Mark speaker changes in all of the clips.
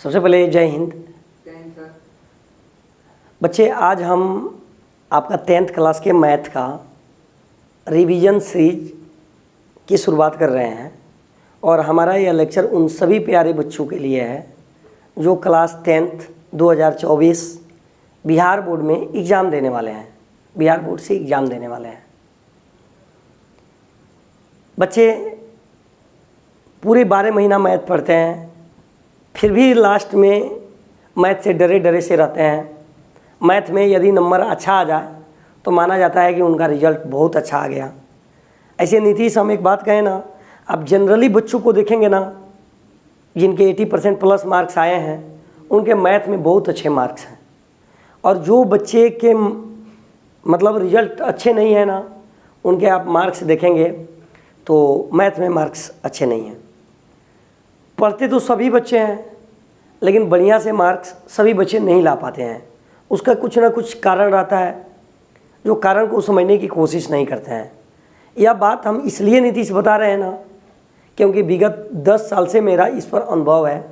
Speaker 1: सबसे पहले जय हिंद।
Speaker 2: सर।
Speaker 1: बच्चे, आज हम आपका 10th क्लास के मैथ का रिवीजन सीरीज की शुरुआत कर रहे हैं और हमारा यह लेक्चर उन सभी प्यारे बच्चों के लिए है जो क्लास 10th 2024 बिहार बोर्ड में एग्ज़ाम देने वाले हैं, बिहार बोर्ड से एग्ज़ाम देने वाले हैं। बच्चे पूरे 12 महीना मैथ पढ़ते हैं, फिर भी लास्ट में मैथ से डरे डरे से रहते हैं। मैथ में यदि नंबर अच्छा आ जाए तो माना जाता है कि उनका रिजल्ट बहुत अच्छा आ गया। ऐसे नीतीश, हम एक बात कहें ना, आप जनरली बच्चों को देखेंगे ना, जिनके 80% प्लस मार्क्स आए हैं उनके मैथ में बहुत अच्छे मार्क्स हैं, और जो बच्चे के मतलब रिजल्ट अच्छे नहीं है ना, उनके आप मार्क्स देखेंगे तो मैथ में मार्क्स अच्छे नहीं हैं। पढ़ते तो सभी बच्चे हैं लेकिन बढ़िया से मार्क्स सभी बच्चे नहीं ला पाते हैं। उसका कुछ ना कुछ कारण रहता है, जो कारण को समझने की कोशिश नहीं करते हैं। यह बात हम इसलिए नीतीश बता रहे हैं ना, क्योंकि विगत 10 साल से मेरा इस पर अनुभव है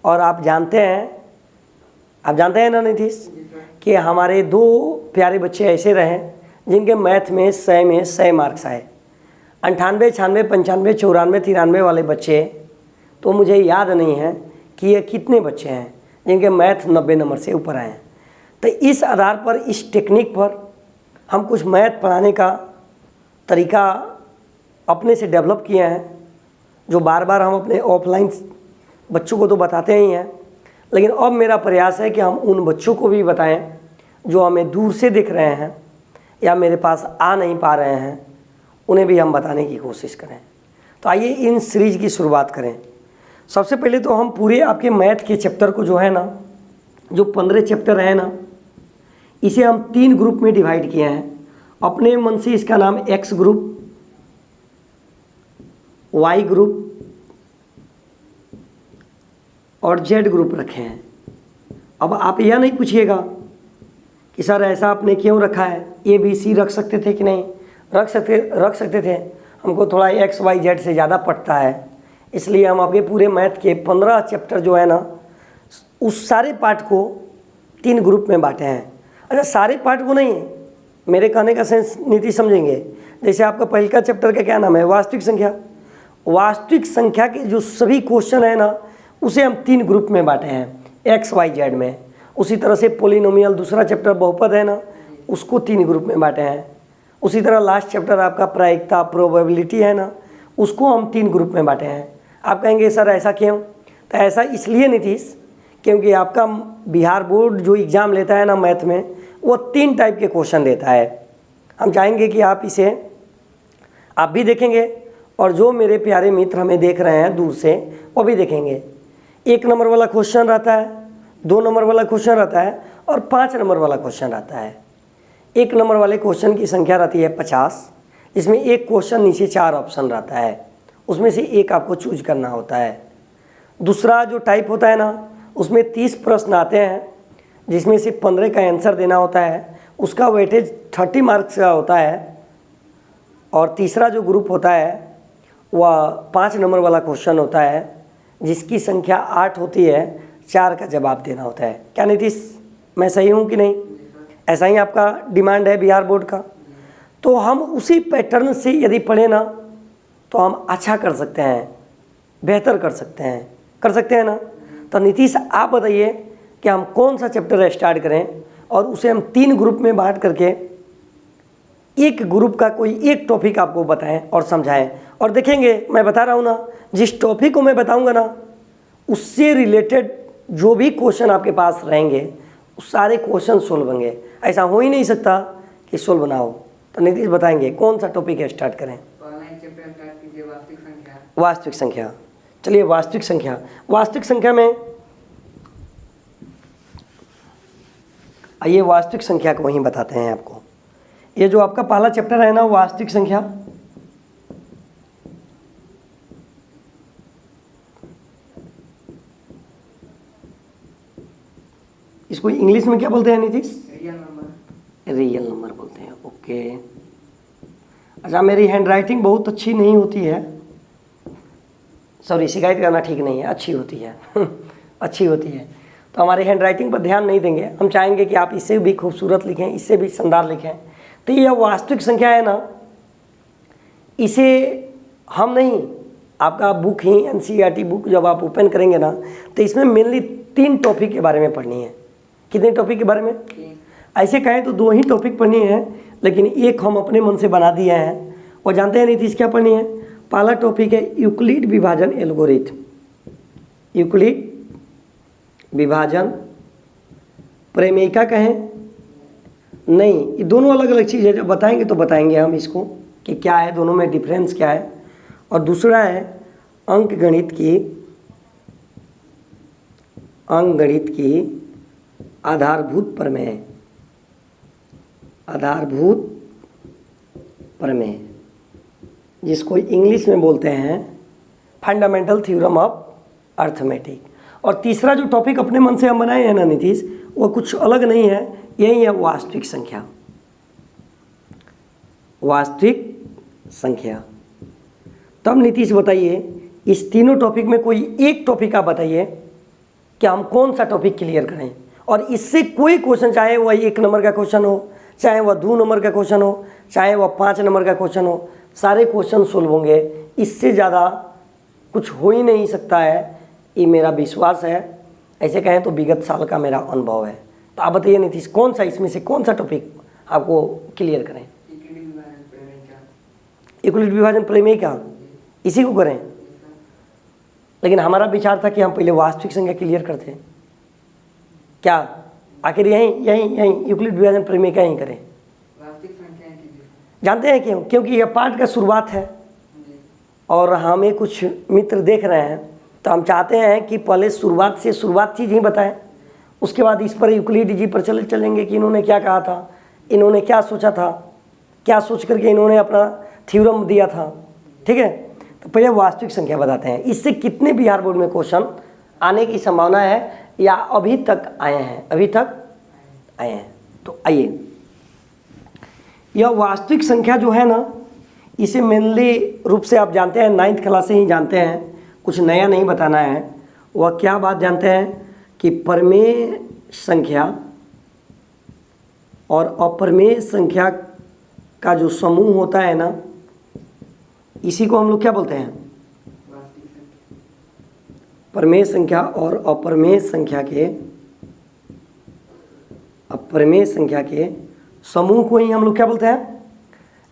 Speaker 1: और आप जानते हैं ना नीतीश कि हमारे 2 प्यारे बच्चे ऐसे रहे जिनके मैथ में 100 मार्क्स आए। 98, 96, 95, 94, 93 वाले बच्चे तो मुझे याद नहीं है कि ये कितने बच्चे हैं जिनके मैथ 90 नंबर से ऊपर आए हैं। तो इस आधार पर, इस टेक्निक पर हम कुछ मैथ पढ़ाने का तरीका अपने से डेवलप किए हैं, जो बार बार हम अपने ऑफलाइन बच्चों को तो बताते ही हैं, लेकिन अब मेरा प्रयास है कि हम उन बच्चों को भी बताएं जो हमें दूर से दिख रहे हैं या मेरे पास आ नहीं पा रहे हैं, उन्हें भी हम बताने की कोशिश करें। तो आइए इन सीरीज की शुरुआत करें। सबसे पहले तो हम पूरे आपके मैथ के चैप्टर को जो है ना, जो 15 चैप्टर है ना, इसे हम 3 ग्रुप में डिवाइड किए हैं। अपने मन से इसका नाम एक्स ग्रुप, वाई ग्रुप और जेड ग्रुप रखे हैं। अब आप यह नहीं पूछिएगा कि सर ऐसा आपने क्यों रखा है, ए बी सी रख सकते थे कि नहीं, रख सकते थे। हमको थोड़ा एक्स वाई जेड से ज़्यादा पड़ता है, इसलिए हम आपके पूरे मैथ के 15 चैप्टर जो है ना, उस सारे पार्ट को 3 ग्रुप में बांटे हैं। अच्छा, सारे पार्ट को नहीं, मेरे कहने का सेंस नीति समझेंगे। जैसे आपका पहले का चैप्टर का क्या नाम है, वास्तविक संख्या। वास्तविक संख्या के जो सभी क्वेश्चन है ना, उसे हम 3 ग्रुप में बांटे हैं, एक्स वाई जेड में। उसी तरह से पोलिनोमियल, दूसरा चैप्टर बहुपद है ना, उसको 3 ग्रुप में बांटे हैं। उसी तरह लास्ट चैप्टर आपका प्रायिकता, प्रोबेबिलिटी है ना, उसको हम 3 ग्रुप में बांटे हैं। आप कहेंगे सर ऐसा क्यों? तो ऐसा इसलिए नीतीश, क्योंकि आपका बिहार बोर्ड जो एग्ज़ाम लेता है ना मैथ में, वो 3 टाइप के क्वेश्चन देता है। हम चाहेंगे कि आप इसे आप भी देखेंगे और जो मेरे प्यारे मित्र हमें देख रहे हैं दूर से, वो भी देखेंगे। 1 नंबर वाला क्वेश्चन रहता है, 2 नंबर वाला क्वेश्चन रहता है और 5 नंबर वाला क्वेश्चन रहता है। 1 नंबर वाले क्वेश्चन की संख्या रहती है 50, जिसमें एक क्वेश्चन नीचे 4 ऑप्शन रहता है, उसमें से एक आपको चूज करना होता है। दूसरा जो टाइप होता है ना, उसमें 30 प्रश्न आते हैं, जिसमें से 15 का आंसर देना होता है, उसका वेटेज 30 मार्क्स का होता है। और तीसरा जो ग्रुप होता है वह 5 नंबर वाला क्वेश्चन होता है, जिसकी संख्या 8 होती है, 4 का जवाब देना होता है। क्या नीतीश, मैं सही हूँ कि नहीं? ऐसा ही आपका डिमांड है बिहार बोर्ड का। तो हम उसी पैटर्न से यदि पढ़ें ना, तो हम अच्छा कर सकते हैं, बेहतर कर सकते हैं ना। तो नीतीश, आप बताइए कि हम कौन सा चैप्टर स्टार्ट करें और उसे हम 3 ग्रुप में बांट करके एक ग्रुप का कोई एक टॉपिक आपको बताएं और समझाएं। और देखेंगे, मैं बता रहा हूँ ना, जिस टॉपिक को मैं बताऊँगा ना, उससे रिलेटेड जो भी क्वेश्चन आपके पास रहेंगे, उस सारे क्वेश्चन सोल्व होंगे। ऐसा हो ही नहीं सकता कि सोल्व ना हो। तो नीतीश बताएंगे कौन सा टॉपिक स्टार्ट करें। वास्तविक संख्या। चलिए, वास्तविक संख्या में आइए वास्तविक संख्या को वहीं बताते हैं आपको। ये जो आपका पहला चैप्टर है ना, वास्तविक संख्या, इसको इंग्लिश में क्या बोलते हैं नीतीश? रियल नंबर बोलते हैं। ओके। अच्छा, मेरी हैंडराइटिंग बहुत अच्छी नहीं होती है, सॉरी, शिकायत करना ठीक नहीं है, अच्छी होती है। अच्छी होती है। तो हमारी हैंड राइटिंग पर ध्यान नहीं देंगे, हम चाहेंगे कि आप इससे भी खूबसूरत लिखें, इससे भी शानदार लिखें। तो यह वास्तविक संख्या है ना, इसे हम नहीं, आपका बुक ही NCERT बुक जब आप ओपन करेंगे ना, तो इसमें मेनली 3 टॉपिक के बारे में पढ़नी है। कितने टॉपिक के बारे में? ऐसे कहें तो 2 ही टॉपिक पढ़नी है, लेकिन एक हम अपने मन से बना दिए हैं। और जानते हैं नीतीश क्या पढ़नी है? पहला टॉपिक है यूक्लिड विभाजन एल्गोरिथम। यूक्लिड विभाजन प्रमेयिका कहें नहीं, ये दोनों अलग अलग चीज़ है। जब बताएंगे तो बताएंगे हम इसको कि क्या है, दोनों में डिफरेंस क्या है। और दूसरा है अंकगणित की आधारभूत प्रमेय। आधारभूत प्रमेय जिसको इंग्लिश में बोलते हैं फंडामेंटल थ्योरम ऑफ अर्थमेटिक। और तीसरा जो टॉपिक अपने मन से हम बनाए हैं ना नीतीश, वो कुछ अलग नहीं है, यही है वास्तविक संख्या। वास्तविक संख्या। तब नीतीश बताइए, इस तीनों टॉपिक में कोई एक टॉपिक आप बताइए कि हम कौन सा टॉपिक क्लियर करें। और इससे कोई क्वेश्चन, चाहे वह 1 नंबर का क्वेश्चन हो, चाहे वह 2 नंबर का क्वेश्चन हो, चाहे वह 5 नंबर का क्वेश्चन हो, सारे क्वेश्चन सोल्व होंगे। इससे ज़्यादा कुछ हो ही नहीं सकता है, ये मेरा विश्वास है। ऐसे कहें तो विगत साल का मेरा अनुभव है। तो आप बताइए नीतीश, कौन सा इसमें से कौन सा टॉपिक आपको क्लियर करें? यूक्लिड विभाजन प्रमेयिका, इसी को करें। लेकिन हमारा विचार था कि हम पहले वास्तविक संख्या क्लियर करते हैं। क्या आखिर यहीं यूक्लिड विभाजन प्रमेयिका यहीं करें? जानते हैं क्यों? क्योंकि यह पाठ का शुरुआत है और हमें कुछ मित्र देख रहे हैं, तो हम चाहते हैं कि पहले शुरुआत चीज़ ही बताएं, उसके बाद इस पर यूक्लिड जी पर चलेंगे कि इन्होंने क्या कहा था, इन्होंने क्या सोचा था, क्या सोच करके इन्होंने अपना थ्योरम दिया था। ठीक है, तो पहले वास्तविक संख्या बताते हैं। इससे कितने बिहार बोर्ड में क्वेश्चन आने की संभावना है या अभी तक आए हैं? तो आइए, यह वास्तविक संख्या जो है ना, इसे मेनली रूप से आप जानते हैं 9th क्लास से ही जानते हैं, कुछ नया नहीं बताना है। वह क्या बात जानते हैं कि प्रमेय संख्या और अप्रमेय संख्या का जो समूह होता है ना, इसी को हम लोग क्या बोलते हैं? प्रमेय संख्या और अप्रमेय संख्या के समूह को ही हम लोग क्या बोलते हैं?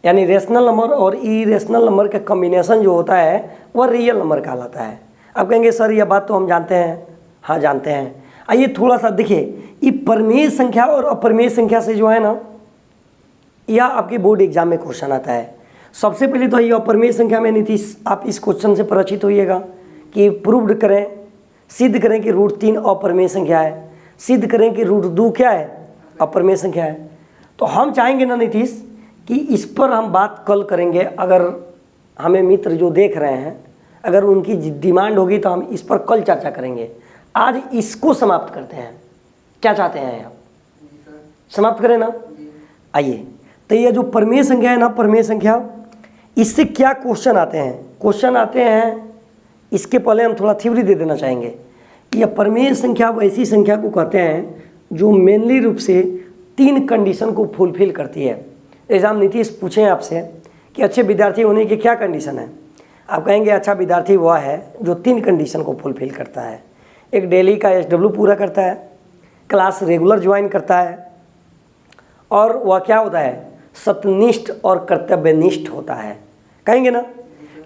Speaker 1: यानी रेशनल नंबर और इरेशनल नंबर का कॉम्बिनेशन जो होता है वह रियल नंबर कहलाता है। आप कहेंगे सर यह बात तो हम जानते हैं। हाँ जानते हैं। आइए थोड़ा सा देखिए, ये प्रमेय संख्या और अप्रमेय संख्या से जो है ना, यह आपके बोर्ड एग्जाम में क्वेश्चन आता है। सबसे पहले तो ये अप्रमेय संख्या में नीतीश आप इस क्वेश्चन से परिचित होइएगा कि प्रूव्ड करें, सिद्ध करें कि √3 अप्रमेय संख्या है, सिद्ध करें कि √2 क्या है? अप्रमेय संख्या है। तो हम चाहेंगे ना नीतीश कि इस पर हम बात कल करेंगे। अगर हमें मित्र जो देख रहे हैं, अगर उनकी डिमांड होगी तो हम इस पर कल चर्चा करेंगे। आज इसको समाप्त करते हैं। क्या चाहते हैं आप? समाप्त करें ना? आइए, तो ये जो प्रमेय संख्या है ना, प्रमेय संख्या, इससे क्या क्वेश्चन आते हैं? क्वेश्चन आते हैं, इसके पहले हम थोड़ा थ्योरी दे देना चाहेंगे। यह प्रमेय संख्या वैसी संख्या को कहते हैं जो मेनली रूप से 3 कंडीशन को फुलफिल करती है। एग्जाम नीतीश पूछें आपसे कि अच्छे विद्यार्थी होने की क्या कंडीशन है, आप कहेंगे अच्छा विद्यार्थी वह है जो 3 कंडीशन को फुलफिल करता है। एक डेली का SW पूरा करता है, क्लास रेगुलर ज्वाइन करता है, और वह क्या होता है? सत्यनिष्ठ और कर्तव्यनिष्ठ होता है। कहेंगे ना?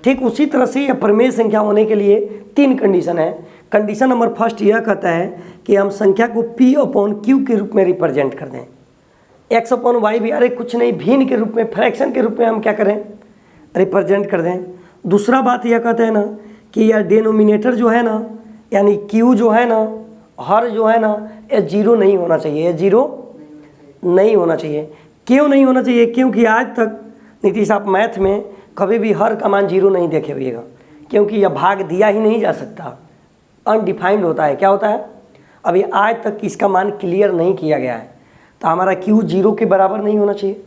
Speaker 1: ठीक उसी तरह से यह प्रमेय संख्या होने के लिए 3 कंडीशन है। कंडीशन नंबर फर्स्ट यह कहता है कि हम संख्या को P/Q के रूप में रिप्रेजेंट कर दें। X/Y भी, अरे कुछ नहीं, भिन्न के रूप में, फ्रैक्शन के रूप में हम क्या करें? रिप्रेजेंट कर दें। दूसरा बात यह कहते हैं ना कि यह डिनोमिनेटर जो है ना, यानी Q जो है ना, हर जो है ना, यह 0 नहीं होना चाहिए, यह 0 नहीं होना चाहिए। क्यों नहीं होना चाहिए? क्योंकि आज तक नीतीश आप मैथ में कभी भी हर का मान 0 नहीं देखे हुएगा, क्योंकि यह भाग दिया ही नहीं जा सकता, अनडिफाइंड होता है। क्या होता है? अभी आज तक इसका मान क्लियर नहीं किया गया है। तो हमारा Q 0 के बराबर नहीं होना चाहिए,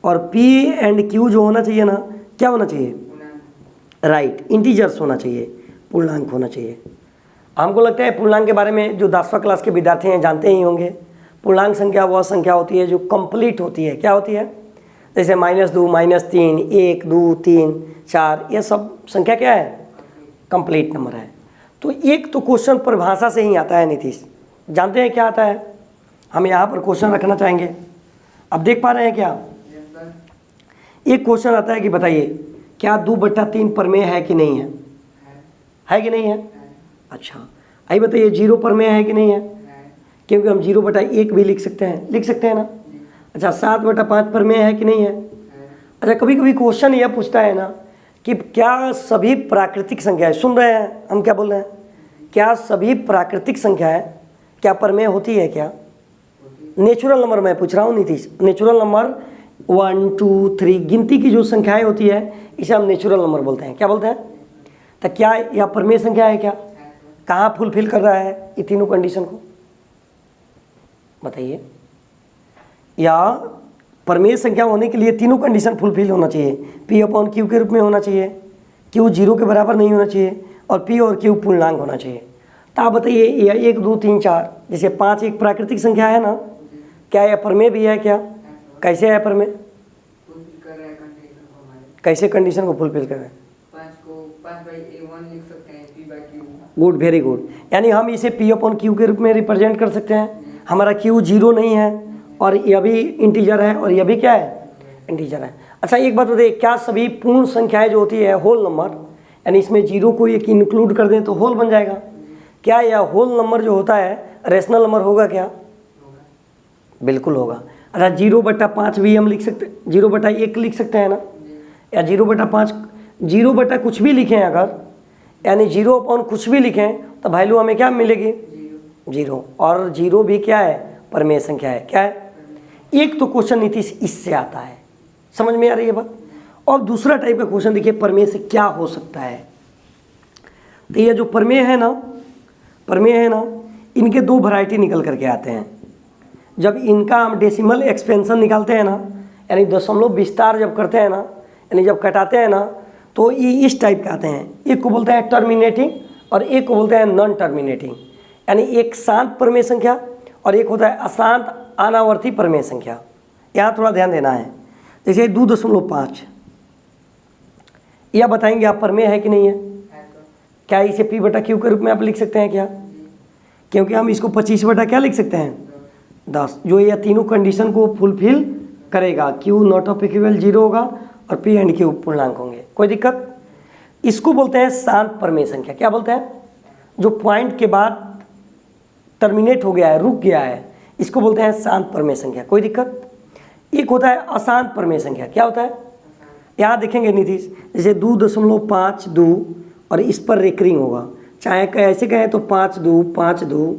Speaker 1: और P एंड Q जो होना चाहिए ना, क्या होना चाहिए? राइट, इंटीजर्स होना चाहिए, पूर्णांक होना चाहिए। हमको लगता है पूर्णांक के बारे में जो 10वीं क्लास के विद्यार्थी हैं जानते ही होंगे। पूर्णांक संख्या वह संख्या होती है जो कंप्लीट होती है। क्या होती है? जैसे -2, -3, 1, 2, 3, 4, ये सब संख्या क्या है? कंप्लीट नंबर है। तो एक तो क्वेश्चन परिभाषा से ही आता है नीतीश, जानते हैं क्या आता है? हम यहाँ पर क्वेश्चन रखना चाहेंगे। अब देख पा रहे हैं क्या? एक क्वेश्चन आता है कि बताइए क्या 2/3 प्रमेय है कि नहीं है? है कि नहीं है? अच्छा, आइए बताइए 0 प्रमेय है कि नहीं है? क्योंकि हम 0/1 भी लिख सकते हैं ना। अच्छा, 7/5 प्रमेय है कि नहीं है? अच्छा, कभी कभी क्वेश्चन यह पूछता है ना कि क्या सभी प्राकृतिक संख्याएं, सुन रहे हैं हम क्या बोल रहे हैं, क्या सभी प्राकृतिक संख्याएं क्या प्रमेय होती है? क्या नेचुरल नंबर मैं पूछ रहा हूँ नीतीश, नेचुरल नंबर 1, 2, 3 गिनती की जो संख्याएं होती है इसे हम नेचुरल नंबर बोलते हैं। क्या बोलते हैं? तो क्या यह प्रमेय संख्या है? क्या कहाँ फुलफिल कर रहा है ये तीनों कंडीशन को? बताइए। या प्रमेय संख्या होने के लिए तीनों कंडीशन फुलफिल होना चाहिए। P/Q के रूप में होना चाहिए, Q 0 के बराबर नहीं होना चाहिए और P और Q पूर्णांक होना चाहिए। तो आप बताइए, यह 1, 2, 3, 4 जैसे 5 एक प्राकृतिक संख्या है ना, क्या यह प्रमेय भी है? क्या कैसे है प्रमेय? कैसे कंडीशन को फुलफिल कर रहे हैं?
Speaker 2: 5/A1 लिख सकते हैं P/Q।
Speaker 1: Good, very good. यानी हम इसे P/Q के रूप में रिप्रेजेंट कर सकते हैं। हमारा Q 0 नहीं है और यह भी इंटीजर है और यह भी क्या है? इंटीजर है। अच्छा, एक बात बताइए, क्या सभी पूर्ण संख्याएं जो होती है होल नंबर, यानी इसमें 0 को एक इंक्लूड कर दें तो होल बन जाएगा, क्या यह होल नंबर जो होता है रेशनल नंबर होगा? क्या बिल्कुल होगा। अच्छा, 0/5 भी हम लिख सकते, 0/1 लिख सकते हैं ना, या 0/5, 0 कुछ भी लिखें अगर, यानी 0 कुछ भी लिखें तो वैल्यू हमें क्या मिलेगी? 0। और 0 भी क्या है? प्रमेय संख्या है। क्या है? एक तो क्वेश्चन नीतीश इससे आता है, समझ में आ रही है बात। और दूसरा टाइप का क्वेश्चन देखिए, प्रमेय से क्या हो सकता है। तो ये जो प्रमेय है ना, इनके 2 वैरायटी निकल करके आते हैं। जब इनका हम डेसिमल एक्सपेंशन निकालते हैं ना, यानी दशमलव विस्तार जब करते हैं ना, यानी जब कटाते हैं ना, तो ये इस टाइप के आते हैं। एक को बोलते हैं टर्मिनेटिंग और एक को बोलते हैं नॉन टर्मिनेटिंग, यानी एक शांत प्रमेय संख्या और एक होता है अशांत अनावर्ती प्रमेय संख्या। यहाँ थोड़ा ध्यान देना है। जैसे 2.5 यह बताएंगे आप प्रमेय है कि नहीं है? क्या इसे P/Q के रूप में आप लिख सकते हैं? क्या क्योंकि हम इसको 25 क्या लिख सकते हैं? 10, जो यह तीनों कंडीशन को फुलफिल करेगा। Q नॉट ऑफ इक्वल 0 होगा और P एंड Q पूर्णांक होंगे, कोई दिक्कत? इसको बोलते हैं शांत प्रमेय संख्या। क्या बोलते हैं? जो पॉइंट के बाद टर्मिनेट हो गया है, रुक गया है, इसको बोलते हैं शांत प्रमेय संख्या, कोई दिक्कत? एक होता है अशांत प्रमेय संख्या। क्या होता है? यहाँ देखेंगे नीतीश, जैसे 2.52 और इस पर रेकरिंग होगा, चाहे ऐसे कहें तो 5-2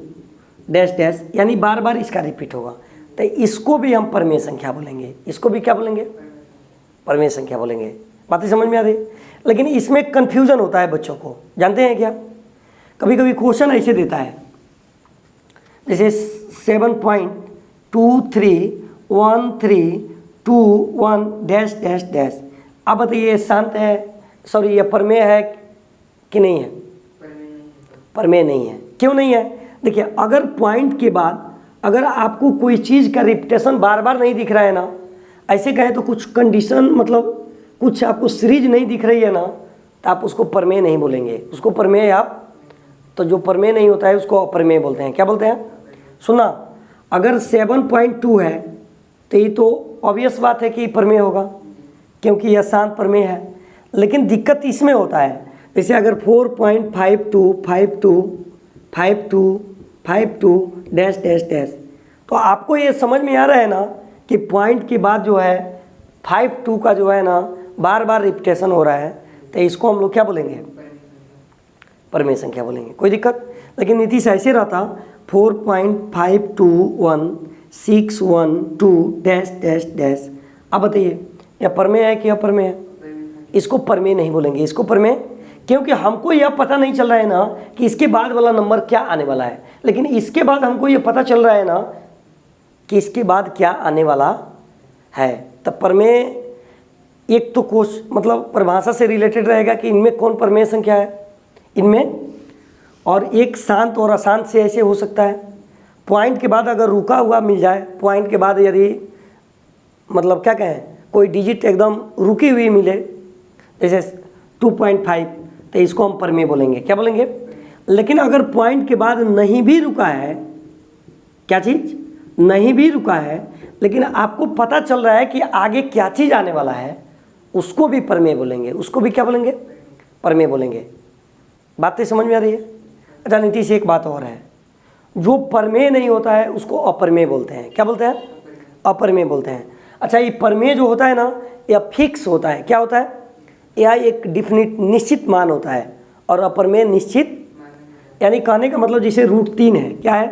Speaker 1: डैश डैश, यानी बार बार इसका रिपीट होगा, तो इसको भी हम प्रमेय संख्या बोलेंगे। इसको भी क्या बोलेंगे? प्रमेय संख्या बोलेंगे। बातें समझ में आ रही? लेकिन इसमें कन्फ्यूजन होता है बच्चों को, जानते हैं क्या? कभी कभी क्वेश्चन ऐसे देता है, जैसे 7.231321 डैश डैश डैश। अब बताइए शांत है, सॉरी यह प्रमेय है कि नहीं है? प्रमेय नहीं है। क्यों नहीं है? देखिए, अगर पॉइंट के बाद अगर आपको कोई चीज़ का रिपीटेशन बार बार नहीं दिख रहा है ना, ऐसे कहें तो कुछ कंडीशन, मतलब कुछ आपको सीरीज नहीं दिख रही है ना, तो आप उसको प्रमेय नहीं बोलेंगे। उसको प्रमेय आप, तो जो प्रमेय नहीं होता है उसको अप्रमेय बोलते हैं। क्या बोलते हैं? सुना, अगर 7.2 है तो ये तो ऑब्वियस बात है कि प्रमेय होगा, क्योंकि यह शांत प्रमेय है। लेकिन दिक्कत इसमें होता है, जैसे अगर 4.52 डैश डैश डैश, तो आपको ये समझ में आ रहा है ना कि पॉइंट के बाद जो है 52 का जो है ना बार बार रिपीटेशन हो रहा है, तो इसको हम लोग क्या बोलेंगे? प्रमेय संख्या बोलेंगे, कोई दिक्कत? लेकिन नीतीश ऐसे रहता 4.521612 डैश डैश डैश। अब बताइए यह प्रमेय है कि अप्रमेय है? इसको प्रमेय नहीं बोलेंगे। इसको प्रमेय, क्योंकि हमको यह पता नहीं चल रहा है ना कि इसके बाद वाला नंबर क्या आने वाला है, लेकिन इसके बाद हमको यह पता चल रहा है ना कि इसके बाद क्या आने वाला है। तब प्रमेय एक तो कोश, मतलब परिभाषा से रिलेटेड रहेगा कि इनमें कौन प्रमेय संख्या है, इनमें, और एक शांत और अशांत से ऐसे हो सकता है। पॉइंट के बाद अगर रुका हुआ मिल जाए, पॉइंट के बाद यदि मतलब क्या कहें कोई डिजिट एकदम रुकी हुई मिले जैसे 2.5, तो इसको हम परमेय बोलेंगे। क्या बोलेंगे? लेकिन अगर पॉइंट के बाद नहीं भी रुका है, क्या चीज़ नहीं भी रुका है, लेकिन आपको पता चल रहा है कि आगे क्या चीज़ आने वाला है, उसको भी परमेय बोलेंगे। उसको भी क्या बोलेंगे? परमेय बोलेंगे। बातें समझ में आ रही है? अच्छा नीतीश, एक बात और है, जो परमेय नहीं होता है उसको अपरमेय बोलते हैं। क्या बोलते हैं? अपरमेय बोलते हैं। अच्छा, ये परमेय जो होता है ना, यह फिक्स होता है। क्या होता है? यह एक डिफिनिट निश्चित मान होता है, और अपरमेय निश्चित, यानी कहने का मतलब जैसे √3 है। क्या है?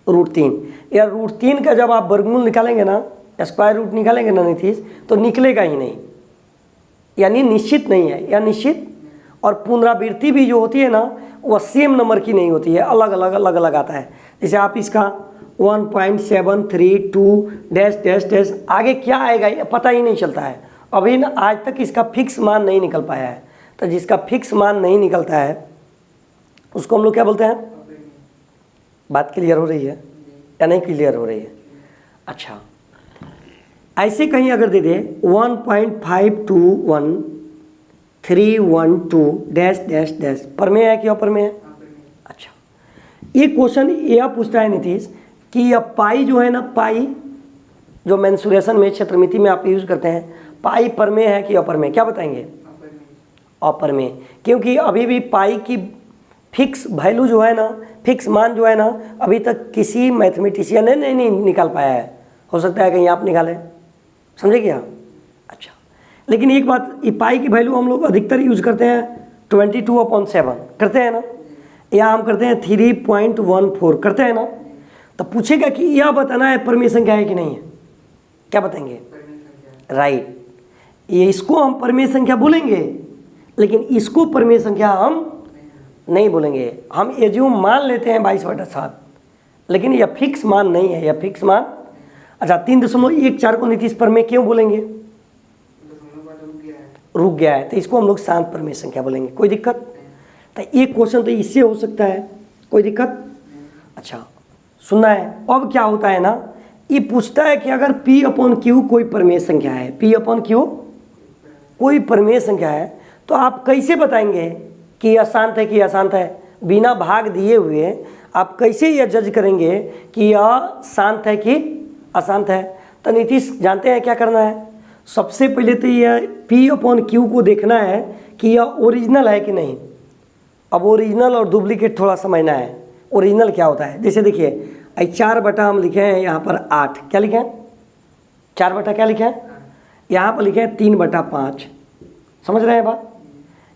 Speaker 1: √3। या √3 का जब आप वर्गमूल निकालेंगे ना, स्क्वायर रूट निकालेंगे ना नीतीश, तो निकलेगा ही नहीं, यानी निश्चित नहीं है। या निश्चित और पुनरावृत्ति भी जो होती है ना, वह सेम नंबर की नहीं होती है, अलग अलग आता है। जैसे आप इसका 1.732 डैश डैश डैश आगे क्या आएगा ये पता ही नहीं चलता है। अभी ना आज तक इसका फिक्स मान नहीं निकल पाया है। तो जिसका फिक्स मान नहीं निकलता है उसको हम लोग क्या बोलते हैं? बात क्लियर हो रही है या नहीं क्लियर हो रही है? अच्छा, ऐसे कहीं अगर दे दे 1.521 डैश डैश डैश, परमेय है कि अपरमेय है? अच्छा, ये क्वेश्चन यह पूछता है नीतीश कि यह पाई जो है ना, पाई जो मेंसुरेशन में क्षेत्रमिति में आप यूज़ करते हैं, पाई परमेय है कि अपरमेय? क्या बताएंगे? अपरमेय। क्योंकि अभी भी पाई की फिक्स वैल्यू जो है ना, फिक्स मान जो है ना, अभी तक किसी मैथमेटिशियन ने नहीं निकाल पाया है। हो सकता है कहीं आप निकालें, समझे क्या? अच्छा, लेकिन एक बात, ये पाई की वैल्यू हम लोग अधिकतर यूज करते हैं 22/7 करते हैं ना, या हम करते हैं 3.14 करते हैं ना। तो पूछेगा कि यह बताना है परमेय संख्या है कि नहीं है? क्या बताएंगे? राइट, ये इसको हम परमेय संख्या बोलेंगे, लेकिन इसको परमेय संख्या हम नहीं बोलेंगे। हम एज्यूम मान लेते हैं 22/7, लेकिन यह फिक्स मान नहीं है, यह फिक्स मान। अच्छा, 3.14 को नीतीश परमेय क्यों बोलेंगे? रुक गया है, तो इसको हम लोग शांत परमेय संख्या बोलेंगे। कोई दिक्कत? तो एक क्वेश्चन तो इससे हो सकता है, कोई दिक्कत? अच्छा सुनना है। अब क्या होता है ना, ये पूछता है कि अगर P/Q कोई परमेय संख्या है, P/Q कोई परमेय संख्या है, तो आप कैसे बताएंगे कि यह शांत है कि अशांत है? बिना भाग दिए हुए आप कैसे यह जज करेंगे कि यह शांत है कि अशांत है? तो नीतीश जानते हैं क्या करना है? सबसे पहले तो यह P/Q को देखना है कि यह ओरिजिनल है कि नहीं। अब ओरिजिनल और डुप्लीकेट थोड़ा समझना है। ओरिजिनल क्या होता है? जैसे देखिए 4 बटा हम लिखे हैं यहाँ पर 8, क्या लिखे हैं? 4 बटा क्या लिखे हैं? यहाँ पर लिखे हैं 3/5, समझ रहे हैं बात?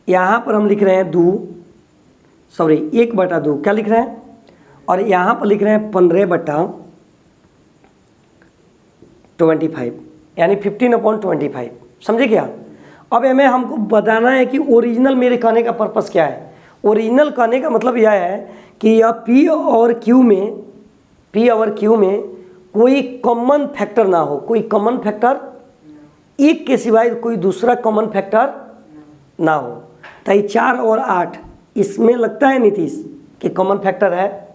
Speaker 1: यहाँ पर हम लिख रहे हैं 1/2, क्या लिख रहे हैं? और यहाँ पर लिख रहे हैं 15/25, यानी 15/25, समझे क्या? अब हमें हमको बताना है कि ओरिजिनल मेरे कहने का पर्पस क्या है। ओरिजिनल कहने का मतलब यह है कि यह P और Q में कोई कॉमन फैक्टर ना हो, कोई कॉमन फैक्टर, एक के सिवाय कोई दूसरा कॉमन फैक्टर ना हो। तो 4 और 8 इसमें लगता है नीतीश कि कॉमन फैक्टर है,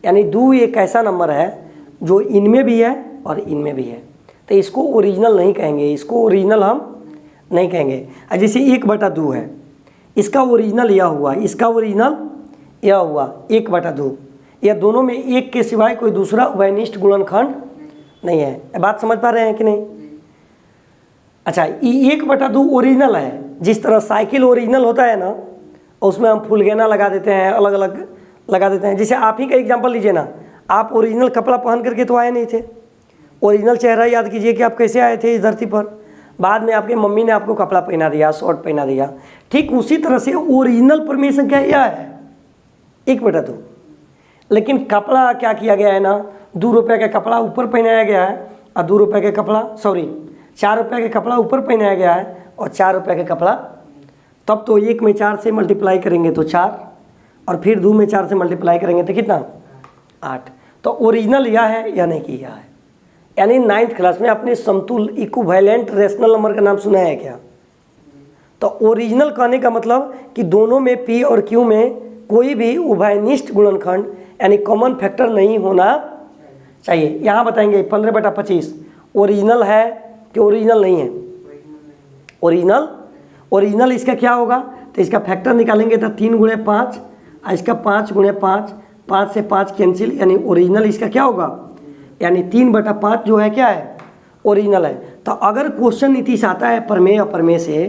Speaker 1: यानी 2 एक ऐसा नंबर है जो इनमें भी है और इनमें भी है। तो इसको ओरिजिनल नहीं कहेंगे, इसको ओरिजिनल हम नहीं कहेंगे। जैसे 1/2 है, इसका ओरिजिनल यह हुआ, इसका ओरिजिनल यह हुआ 1/2। यह दोनों में एक के सिवाय कोई दूसरा उभयनिष्ठ गुणनखंड नहीं है। बात समझ पा रहे हैं कि नहीं? अच्छा, ये 1/2 ओरिजिनल है। जिस तरह साइकिल ओरिजिनल होता है ना, उसमें हम फुलगेना लगा देते हैं, अलग अलग लगा देते हैं। जैसे आप ही का एग्जांपल लीजिए ना, आप ओरिजिनल कपड़ा पहन करके तो आए नहीं थे। ओरिजिनल चेहरा याद कीजिए कि आप कैसे आए थे इस धरती पर। बाद में आपके मम्मी ने आपको कपड़ा पहना दिया, शर्ट पहना दिया। ठीक उसी तरह से ओरिजिनल परमेय संख्या यह है 1/2। लेकिन कपड़ा क्या किया गया है ना, 2 रुपये का कपड़ा ऊपर पहनाया गया है और 2 रुपये का कपड़ा 4 रुपये का कपड़ा ऊपर पहनाया गया है और 4 रुपये का कपड़ा। तब तो 1 में 4 से मल्टीप्लाई करेंगे तो 4, और फिर 2 में 4 से मल्टीप्लाई करेंगे तो कितना? 8। तो ओरिजिनल यह है या नहीं कि यह है? यानी 9th क्लास में आपने समतुल्य इक्विवेलेंट रेशनल नंबर का नाम सुना है क्या? तो ओरिजिनल कहने का मतलब कि दोनों में P और Q में कोई भी उभयनिष्ठ गुणनखंड यानी कॉमन फैक्टर नहीं होना चाहिए। यहाँ बताएंगे 15/25 ओरिजिनल है कि ओरिजिनल नहीं है। ओरिजिनल इसका क्या होगा, तो इसका फैक्टर निकालेंगे तो 3 × 5 और इसका 5 × 5, 5 से 5 कैंसिल, यानी ओरिजिनल इसका क्या होगा, यानी 3/5 जो है क्या है, ओरिजिनल है। तो अगर क्वेश्चन नीतीश आता है प्रमेय अप्रमेय से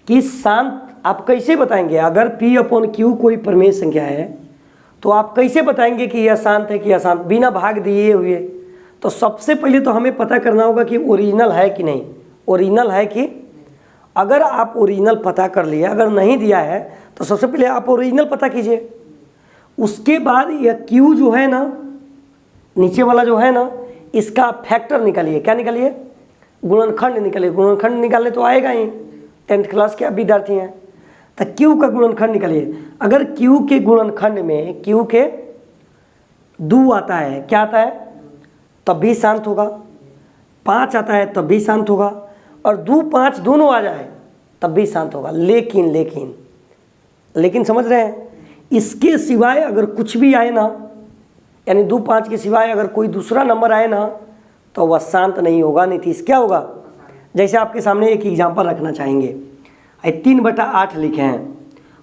Speaker 1: कि शांत, आप कैसे बताएंगे अगर P/Q कोई प्रमेय संख्या है तो आप कैसे बताएंगे कि यह शांत है कि अशांत, बिना भाग दिए हुए। तो सबसे पहले तो हमें पता करना होगा कि ओरिजिनल है कि नहीं, ओरिजिनल है कि, अगर आप ओरिजिनल पता कर लिए, अगर नहीं दिया है तो सबसे पहले आप ओरिजिनल पता कीजिए। उसके बाद यह Q जो है ना, नीचे वाला जो है ना, इसका फैक्टर निकालिए। क्या निकालिए, गुणनखंड निकालिए। गुणनखंड निकालने तो आएगा ही, 10th क्लास के आप विद्यार्थी हैं। तो Q का गुणनखंड निकालिए। अगर Q के गुणनखंड में Q के 2 आता है, क्या आता है, तब भी शांत होगा। 5 आता है तब भी शांत होगा, और 2, 5 दोनों आ जाए तब भी शांत होगा। लेकिन समझ रहे हैं, इसके सिवाय अगर कुछ भी आए ना, यानी 2, 5 के सिवाय अगर कोई दूसरा नंबर आए ना, तो वह शांत नहीं होगा, नीतीश क्या होगा। जैसे आपके सामने एक एग्जाम्पल रखना चाहेंगे, 3/8 लिखे हैं,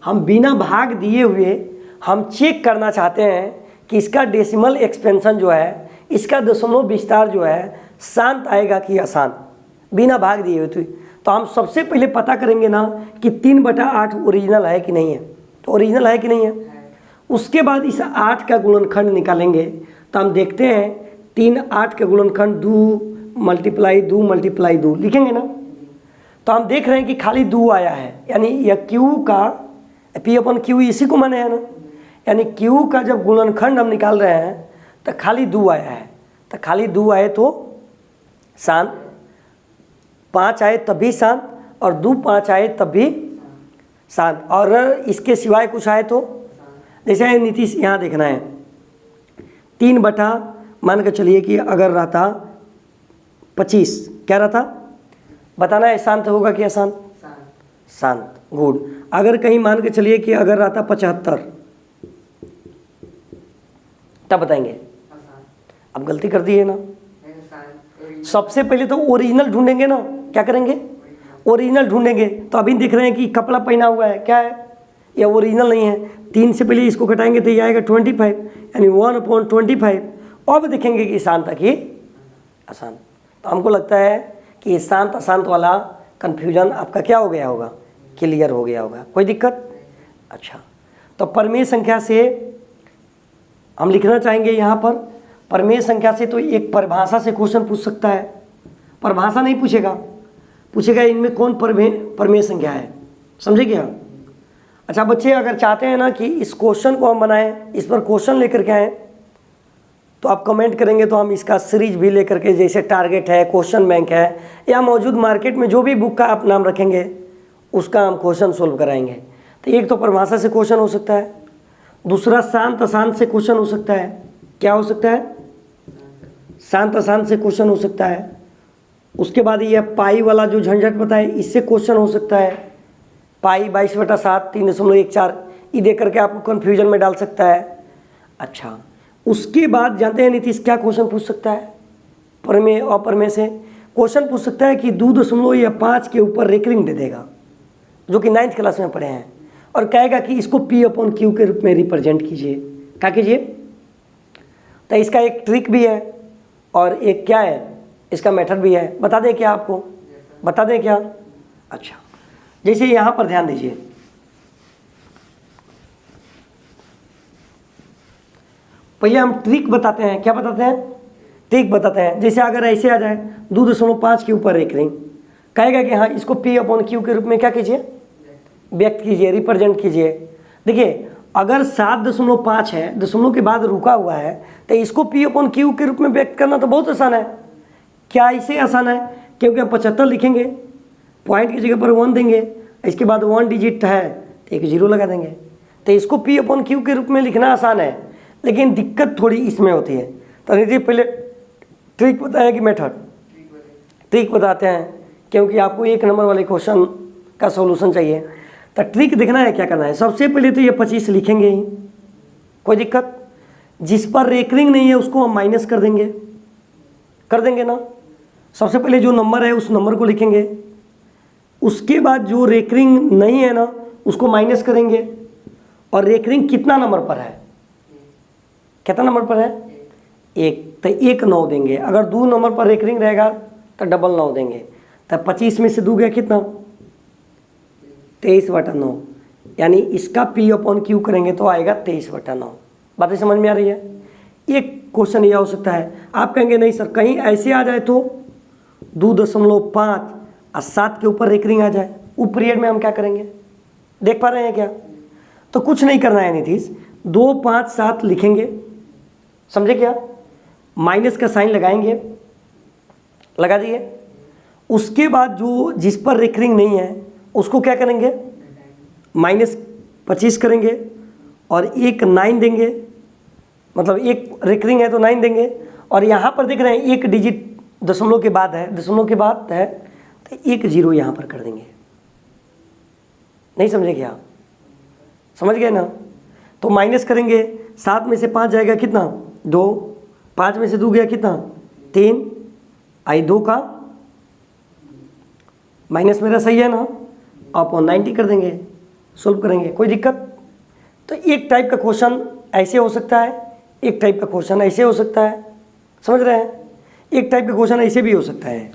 Speaker 1: हम बिना भाग दिए हुए हम चेक करना चाहते हैं कि इसका डेसिमल एक्सपेंशन जो है, इसका दशमलव विस्तार जो है शांत आएगा कि अशांत, बिना भाग दिए हुए। तो हम सबसे पहले पता करेंगे ना कि 3/8 ओरिजिनल है कि नहीं है, तो ओरिजिनल है कि नहीं है। उसके बाद इस 8 का गुणनखंड निकालेंगे तो हम देखते हैं 3, 8 का गुणनखंड 2 × 2 लिखेंगे ना, तो हम देख रहे हैं कि खाली 2 आया है, यानी यह Q का P/Q इसी को माने है ना, यानी Q का जब गुणनखंड हम निकाल रहे हैं तो खाली 2 आया है। तो खाली 2 आए तो शांत, 5 आए तब भी शांत, और 2, 5 आए तब भी शांत, और इसके सिवाय कुछ आए तो, जैसे नीतीश यहाँ देखना है 3 बटा, मान के चलिए कि अगर रहता 25, क्या रहता, बताना है शांत होगा कि अशांत, शांत, गुड। अगर कहीं मान के चलिए कि अगर रहता 75, तब बताएंगे, अब गलती कर दी है ना। सबसे पहले तो ओरिजिनल ढूंढेंगे ना, क्या करेंगे, ओरिजिनल ढूंढेंगे। तो अभी देख रहे हैं कि कपड़ा पहना हुआ है, क्या है, यह ओरिजिनल नहीं है। 3 से पहले इसको घटाएंगे तो ये आएगा 25, यानी 1/25। अब देखेंगे कि शांत है कि अशांत। तो हमको लगता है कि शांत अशांत वाला कन्फ्यूजन आपका क्या हो गया होगा, क्लियर हो गया होगा, कोई दिक्कत। अच्छा, तो प्रमेय संख्या से हम लिखना चाहेंगे यहाँ पर, प्रमेय संख्या से तो एक परिभाषा से क्वेश्चन पूछ सकता है। परिभाषा नहीं पूछेगा इनमें कौन प्रमेय संख्या है, समझे क्या। अच्छा बच्चे, अगर चाहते हैं ना कि इस क्वेश्चन को हम बनाएं, इस पर क्वेश्चन लेकर के आएँ, तो आप कमेंट करेंगे तो हम इसका सीरीज भी लेकर के, जैसे टारगेट है, क्वेश्चन बैंक है, या मौजूद मार्केट में जो भी बुक का आप नाम रखेंगे उसका हम क्वेश्चन सोल्व कराएंगे। तो एक तो परिभाषा से क्वेश्चन हो सकता है, दूसरा शांत अशांत से क्वेश्चन हो सकता है। क्या हो सकता है, शांत अशांत से क्वेश्चन हो सकता है। उसके बाद ये पाई वाला जो झंझट बताए, इससे क्वेश्चन हो सकता है। पाई 22/7 3.14 ये दे करके आपको कन्फ्यूजन में डाल सकता है। अच्छा, उसके बाद जानते हैं नीतीश क्या क्वेश्चन पूछ सकता है, प्रमेय अप्रमेय से क्वेश्चन पूछ सकता है कि 2.5 के ऊपर रेकरिंग दे देगा, जो कि 9th क्लास में पढ़े हैं, और कहेगा कि इसको P/Q के रूप में रिप्रेजेंट कीजिए। क्या कीजिए, तो इसका एक ट्रिक भी है और एक क्या है, इसका मेथड भी है। बता दें क्या आपको, बता दें क्या। अच्छा, जैसे यहाँ पर ध्यान दीजिए, पहले हम ट्रिक बताते हैं। क्या बताते हैं, ट्रिक बताते हैं। जैसे अगर ऐसे आ जाए 2.5 के ऊपर रेकरिंग, कहेगा कि हाँ इसको P/Q के रूप में क्या कीजिए, व्यक्त कीजिए, रिप्रेजेंट कीजिए। देखिए अगर 7.5 है, दशमलव के बाद रुका हुआ है, तो इसको P/Q के रूप में व्यक्त करना तो बहुत आसान है। क्या इसे आसान है, क्योंकि हम 75 लिखेंगे, पॉइंट की जगह पर 1 देंगे, इसके बाद 1 डिजिट है तो एक 0 लगा देंगे। तो इसको P/Q के रूप में लिखना आसान है, लेकिन दिक्कत थोड़ी इसमें होती है। तो देखिए पहले ट्रिक बताया कि मेथड, ट्रिक बताते हैं, क्योंकि आपको 1 नंबर वाले क्वेश्चन का सॉल्यूशन चाहिए। तो ट्रिक देखना है क्या करना है। सबसे पहले तो ये 25 लिखेंगे ही, कोई दिक्कत। जिस पर रेकरिंग नहीं है उसको हम माइनस कर देंगे ना। सबसे पहले जो नंबर है उस नंबर को लिखेंगे, उसके बाद जो रेकरिंग नहीं है ना उसको माइनस करेंगे, और रेकरिंग कितना नंबर पर है, कितना नंबर पर है, 1, तो 1 9 देंगे। अगर 2 नंबर पर रेकरिंग रहेगा तो डबल 9 देंगे। तो 25 में से 2 गया कितना, 23/9, यानी इसका P/Q करेंगे तो आएगा 23/9। बातें समझ में आ रही है। एक क्वेश्चन यह हो सकता है, आप कहेंगे नहीं सर कहीं ऐसे आ जाए तो 2.5 और 7 के ऊपर रेकरिंग आ जाए, उस पीरियड में हम क्या करेंगे, देख पा रहे हैं क्या। तो कुछ नहीं करना है नीतीश, 2 5 7 लिखेंगे, समझे क्या, माइनस का साइन लगाएंगे, लगा दिए। उसके बाद जो जिस पर रेकरिंग नहीं है उसको क्या करेंगे, -25 करेंगे और 1 9 देंगे, मतलब 1 रेकरिंग है तो 9 देंगे। और यहाँ पर देख रहे हैं 1 डिजिट दशमलव के बाद है, तो 1 0 यहाँ पर कर देंगे। नहीं समझे क्या, समझ गए ना। तो माइनस करेंगे, 7 में से 5 जाएगा कितना, 2, 5 में से 2 गया कितना, 3, आई 2 का माइनस मेरा सही है ना, अपॉन 90 कर देंगे, सोल्व करेंगे, कोई दिक्कत। तो एक टाइप का क्वेश्चन ऐसे हो सकता है, एक टाइप का क्वेश्चन ऐसे हो सकता है, समझ रहे हैं। एक टाइप का क्वेश्चन ऐसे भी हो सकता है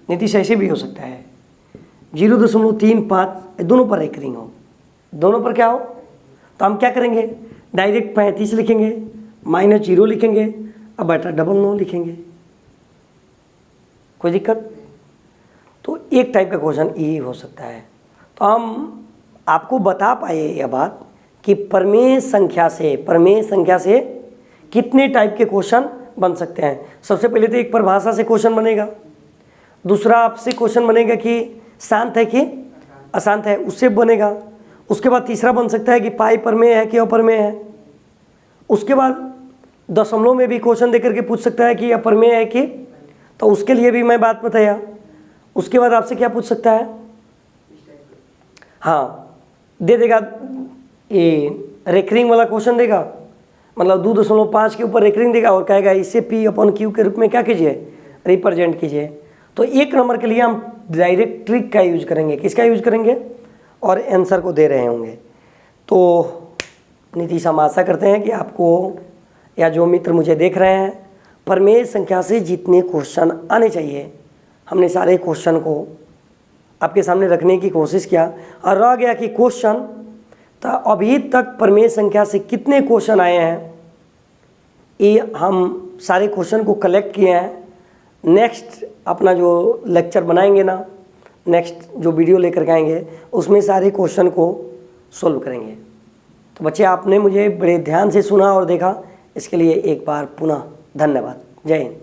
Speaker 1: नीतीश, ऐसे भी हो सकता है 0.35 दोनों पर रेकरिंग हो, दोनों पर क्या हो। तो हम क्या करेंगे, डायरेक्ट 35 लिखेंगे, -0 लिखेंगे, अब बेटा 9 लिखेंगे, कोई दिक्कत। तो एक टाइप का क्वेश्चन यही हो सकता है। तो हम आपको बता पाए यह बात कि प्रमेय संख्या से कितने टाइप के क्वेश्चन बन सकते हैं। सबसे पहले तो एक परिभाषा से क्वेश्चन बनेगा, दूसरा आपसे क्वेश्चन बनेगा कि शांत है कि अशांत है, उससे बनेगा। उसके बाद तीसरा बन सकता है कि पाई प्रमेय है कि अप्रमेय है। उसके बाद दशमलव में भी क्वेश्चन देकर के पूछ सकता है कि अप्रमेय है कि, तो उसके लिए भी मैं बात बताया। उसके बाद आपसे क्या पूछ सकता है, हाँ दे देगा, ये रेकरिंग वाला क्वेश्चन देगा, मतलब 2.5 के ऊपर रेकरिंग देगा और कहेगा इसे P/Q के रूप में क्या कीजिए, रिप्रेजेंट कीजिए। तो 1 नंबर के लिए हम डायरेक्ट ट्रिक का यूज करेंगे, किसका यूज करेंगे, और आंसर को दे रहे होंगे। तो नीतीश हम आशा करते हैं कि आपको या जो मित्र मुझे देख रहे हैं, प्रमेय संख्या से जितने क्वेश्चन आने चाहिए हमने सारे क्वेश्चन को आपके सामने रखने की कोशिश किया। और रह गया कि क्वेश्चन, तो अभी तक प्रमेय संख्या से कितने क्वेश्चन आए हैं ये हम सारे क्वेश्चन को कलेक्ट किए हैं। नेक्स्ट अपना जो लेक्चर बनाएंगे ना, नेक्स्ट जो वीडियो लेकर के आएंगे उसमें सारे क्वेश्चन को सोल्व करेंगे। तो बच्चे आपने मुझे बड़े ध्यान से सुना और देखा, इसके लिए एक बार पुनः धन्यवाद। जय हिंद।